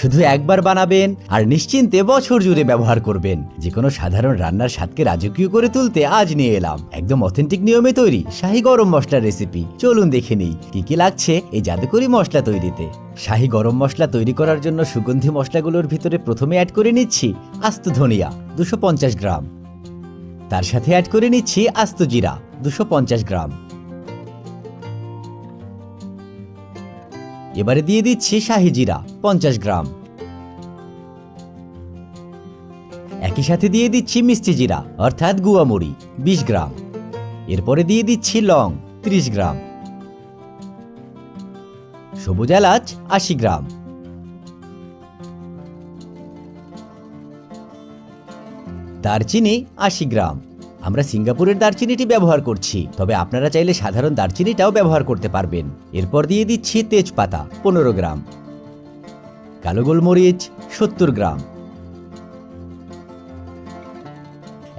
শুধু একবার বানাবেন আর নিশ্চিন্তে বছর জুড়ে ব্যবহার করবেন। যে কোনো সাধারণ রান্নার স্বাদকে রাজকীয় করে তুলতে আজ নিয়ে এলাম একদম অথেন্টিক নিয়মে তৈরি শাহী গরম মশলার রেসিপি। চলুন দেখে নিই কি কি লাগছে এই জাদুকরি মশলা তৈরিতে। শাহী গরম মশলা তৈরি করার জন্য সুগন্ধি মশলাগুলোর ভিতরে প্রথমে অ্যাড করে নিচ্ছি আস্ত ধনিয়া 250 গ্রাম। তার সাথে অ্যাড করে নিচ্ছি আস্ত জিরা 250 গ্রাম। এবারে দিয়ে দিচ্ছি শাহী জিরা 50 গ্রাম। একই সাথে দিয়ে দিচ্ছি মিষ্টি জিরা অর্থাৎ গুয়ামরি 20 গ্রাম। এরপরে দিয়ে দিচ্ছি লং 30 গ্রাম, সবুজ এলাচ 80 গ্রাম, দারচিনি 80 গ্রাম। আমরা সিঙ্গাপুরের দারচিনিটি ব্যবহার করছি, তবে আপনারা চাইলে সাধারণ দারচিনিটাও ব্যবহার করতে পারবেন। এরপর দিয়ে দিচ্ছি তেজপাতা 15 গ্রাম, কালো গোলমরিচ 70 গ্রাম,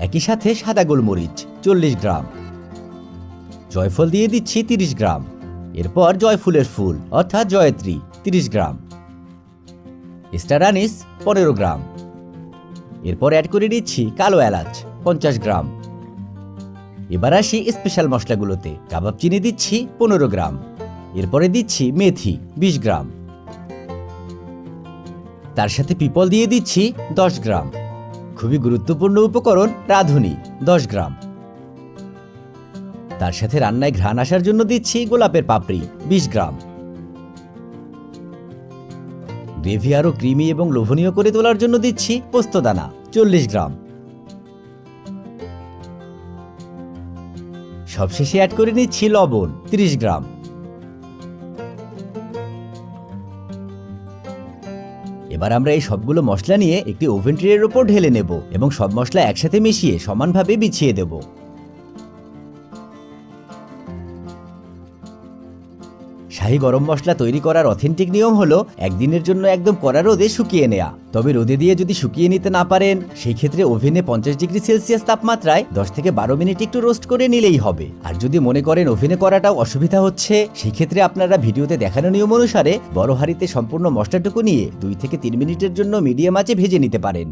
একই সাথে সাদা গোলমরিচ 40 গ্রাম, জয়ফল দিয়ে দিচ্ছি 30 গ্রাম। এরপর জয়ফুলের ফুল অর্থাৎ জয়ত্রী 30 গ্রাম, স্টার আনিস 15 গ্রাম। এরপর অ্যাড করে দিচ্ছি কালো এলাচ 50 গ্রাম। এবার আসি স্পেশাল মশলাগুলোতে। কাবাব চিনি দিচ্ছি 15 গ্রাম। এরপরে দিচ্ছি মেথি 20 গ্রাম। তার সাথে পিপল দিয়ে দিচ্ছি 10 গ্রাম। খুবই গুরুত্বপূর্ণ উপকরণ রাঁধুনি 10 গ্রাম। তার সাথে রান্নায় ঘ্রাণ আসার জন্য দিচ্ছি গোলাপের পাপড়ি 20 গ্রাম। গ্রেভি আরো ক্রিমি এবং লোভনীয় করে তোলার জন্য দিচ্ছি পোস্তদানা 40 গ্রাম। সবশেষে অ্যাড করে নিচ্ছি লবণ 30 গ্রাম। এবার আমরা এই সবগুলো মশলা নিয়ে একটি ওভেন ট্রের উপর ঢেলে নেব এবং সব মশলা একসাথে মিশিয়ে সমানভাবে বিছিয়ে দেব। শাহী গরম মশলা তৈরি করার অথেন্টিক নিয়ম হলো একদিনের জন্য একদম কড়া রোদে শুকিয়ে নেওয়া। তবে রোদে দিয়ে যদি শুকিয়ে নিতে না পারেন সেই ক্ষেত্রে ওভেনে 50 ডিগ্রি সেলসিয়াস তাপমাত্রায় 10 থেকে 12 মিনিট একটু রোস্ট করে নিলেই হবে। আর যদি মনে করেন ওভেনে করাটাও অসুবিধা হচ্ছে সেই ক্ষেত্রে আপনারা ভিডিওতে দেখানো নিয়ম অনুসারে বড় হাঁড়িতে সম্পূর্ণ মশলাটুকু নিয়ে 2 থেকে 3 মিনিটের জন্য মিডিয়াম আঁচে ভেজে নিতে পারেন।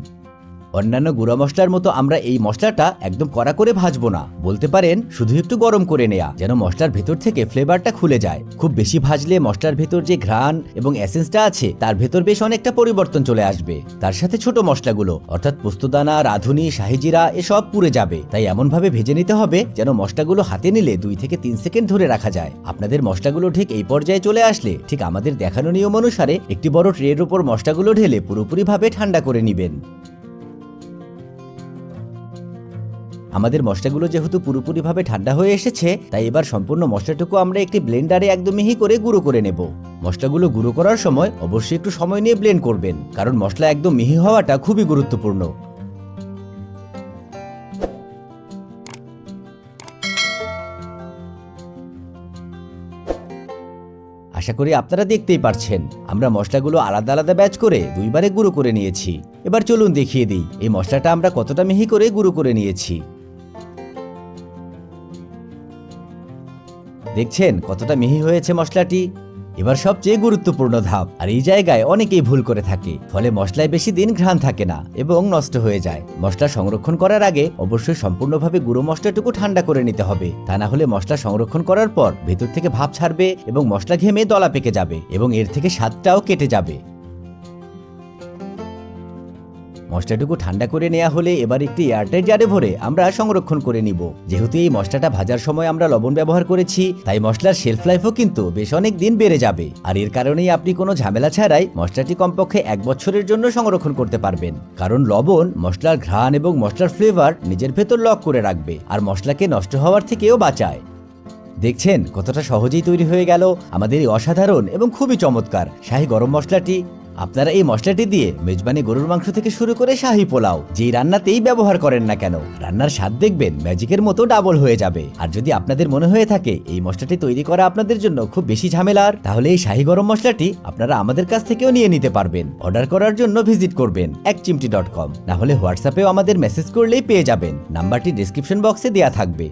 অন্যান্য গুঁড়া মশলার মতো আমরা এই মশলাটা একদম কড়া করে ভাজবো না, বলতে পারেন শুধু একটু গরম করে নেয়া, যেন মশলার ভেতর থেকে ফ্লেভারটা খুলে যায়। খুব বেশি ভাজলে মশলার ভেতর যে ঘ্রাণ এবং এসেন্সটা আছে তার ভেতর বেশ অনেকটা পরিবর্তন চলে আসবে। তার সাথে ছোট মশলাগুলো অর্থাৎ পোস্তদানা, রাঁধুনি, শাহী জিরা এসব পুড়ে যাবে। তাই এমনভাবে ভেজে নিতে হবে যেন মশলাগুলো হাতে নিলে 2 থেকে 3 সেকেন্ড ধরে রাখা যায়। আপনাদের মশলাগুলো ঠিক এই পর্যায়ে চলে আসলে ঠিক আমাদের দেখানো নিয়ম অনুসারে একটি বড় ট্রের উপর মশলাগুলো ঢেলে পুরোপুরিভাবে ঠান্ডা করে নেবেন। আমাদের মশলাগুলো যেহেতু পুরোপুরিভাবে ঠান্ডা হয়ে এসেছে তাই এবার সম্পূর্ণ মশলাটুকু আমরা একটি ব্লেন্ডারে একদম মিহি করে গুঁড়ো করে নেব। মশলাগুলো গুঁড়ো করার সময় অবশ্যই একটু সময় নিয়ে ব্লেন্ড করবেন, কারণ মশলা একদম মিহি হওয়াটা খুবই গুরুত্বপূর্ণ। আশা করি আপনারা দেখতেই পারছেন আমরা মশলাগুলো আলাদা আলাদা ব্যাচ করে 2 বারে গুঁড়ো করে নিয়েছি। এবার চলুন দেখিয়ে দিই এই মশলাটা আমরা কতটা মিহি করে গুঁড়ো করে নিয়েছি। দেখছেন কতটা মিহি হয়েছে মশলাটি। এবার সবচেয়ে গুরুত্বপূর্ণ ধাপ, আর এই জায়গায় অনেকেই ভুল করে থাকে, ফলে মশলায় বেশি দিন ঘ্রাণ থাকে না এবং নষ্ট হয়ে যায়। মশলা সংরক্ষণ করার আগে অবশ্যই সম্পূর্ণভাবে গুঁড়ো মশলাটুকু ঠান্ডা করে নিতে হবে, তা না হলে মশলা সংরক্ষণ করার পর ভেতর থেকে ভাপ ছাড়বে এবং মশলা ঘেমে দলা পেকে যাবে এবং এর থেকে স্বাদটাও কেটে যাবে। মশলাটুকু ঠান্ডা করে নেওয়া হলে এবার একটি এয়ারটাইট জারে ভরে আমরা সংরক্ষণ করে নিব। যেহেতু এই মশলাটা ভাজার সময় আমরা লবণ ব্যবহার করেছি তাই মশলার শেলফ লাইফও কিন্তু বেশ অনেক দিন বেড়ে যাবে। আর এর কারণেই আপনি কোনো ঝামেলা ছাড়াই মশলাটি কমপক্ষে 1 বছরের জন্য সংরক্ষণ করতে পারবেন, কারণ লবণ মশলার ঘ্রাণ এবং মশলার ফ্লেভার নিজের ভেতর লক করে রাখবে আর মশলাকে নষ্ট হওয়ার থেকেও বাঁচায়। দেখছেন কতটা সহজেই তৈরি হয়ে গেল আমাদের এই অসাধারণ এবং খুবই চমৎকার শাহী গরম মশলাটি। আপনারা এই মশলাটি দিয়ে মেজবানি গরুর মাংস থেকে শুরু করে শাহী পোলাও যেই রান্নাতেই ব্যবহার করেন না কেন রান্নার স্বাদ দেখবেন ম্যাজিকের মতো ডাবল হয়ে যাবে। আর যদি আপনাদের মনে হয়ে থাকে এই মশলাটি তৈরি করা আপনাদের জন্য খুব বেশি ঝামেলার, তাহলে এই শাহী গরম মশলাটি আপনারা আমাদের কাছ থেকেও নিয়ে নিতে পারবেন। অর্ডার করার জন্য ভিজিট করবেন ekchimti.com, না হলে হোয়াটসঅ্যাপেও আমাদের মেসেজ করলেই পেয়ে যাবেন। নাম্বারটি ডেসক্রিপশন বক্সে দেওয়া থাকবে।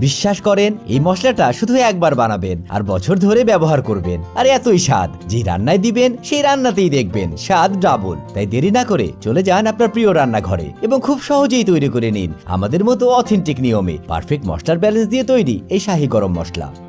বিশ্বাস করেন এই মশলাটা শুধু একবার বানাবেন আর বছর ধরে ব্যবহার করবেন, আর এতই স্বাদ যে রান্নায় দিবেন সেই রান্নাতেই দেখবেন স্বাদ ডাবল। তাই দেরি না করে চলে যান আপনার প্রিয় রান্নাঘরে এবং খুব সহজেই তৈরি করে নিন আমাদের মতো অথেন্টিক নিয়মে পারফেক্ট মশলার ব্যালেন্স দিয়ে তৈরি এই শাহী গরম মশলা।